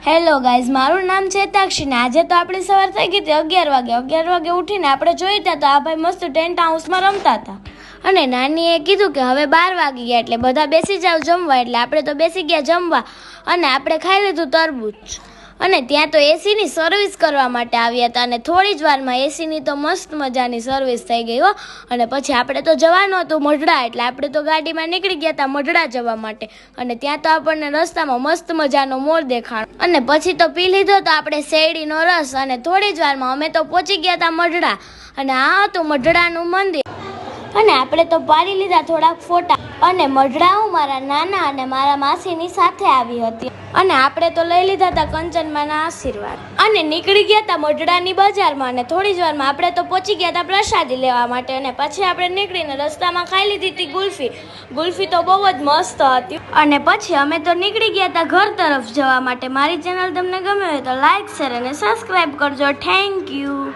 Hello guys, મારું નામ છે તાક્ષી ને આજે તો આપણી સવાર થઈ ગઈ હતી 11 વાગે ઉઠીને આપણે જોઈ ત્યાં તો આ ભાઈ મસ્ત ટેન્ટ હાઉસમાં રમતા હતા અને નાનીએ કીધું કે હવે 12 વાગી ગયા એટલે બધા બેસી જાવ જમવા. એટલે આપણે તો બેસી ગયા જમવા અને આપણે ખાઈ લીધું તરબૂચ અને ત્યાં તો એસીની સર્વિસ કરવા માટે આવ્યા હતા અને થોડી જ વારમાં એસીની તો મસ્ત મજાની સર્વિસ થઈ ગઈ હો. અને પછી આપણે તો જવાનું હતું મઢડા એટલે આપણે તો ગાડીમાં નીકળી ગયા હતા મઢડા જવા માટે અને ત્યાં તો આપણને રસ્તામાં મસ્ત મજાનો મોર દેખાણો અને પછી તો પી લીધો તો આપણે શેરડીનો રસ અને થોડી જ વારમાં અમે તો પહોંચી ગયા હતા મઢડા અને આ હતું મઢડાનું મંદિર અને આપણે તો પાડી લીધા થોડાક ફોટા અને મઢડા હું મારા નાના અને મારા માસીની સાથે આવી હતી અને આપણે તો લઈ લીધા હતા કંચનમાના આશીર્વાદ અને નીકળી ગયા હતા મઢડાની બજારમાં અને થોડી જ વારમાં આપણે તો પહોંચી ગયા હતા પ્રસાદી લેવા માટે અને પછી આપણે નીકળીને રસ્તામાં ખાઈ લીધી હતી ગુલ્ફી તો બહુ જ મસ્ત હતી અને પછી અમે તો નીકળી ગયા હતા ઘર તરફ જવા માટે. મારી ચેનલ તમને ગમે હોય તો લાઈક શેર અને સબસ્ક્રાઈબ કરજો. Thank you.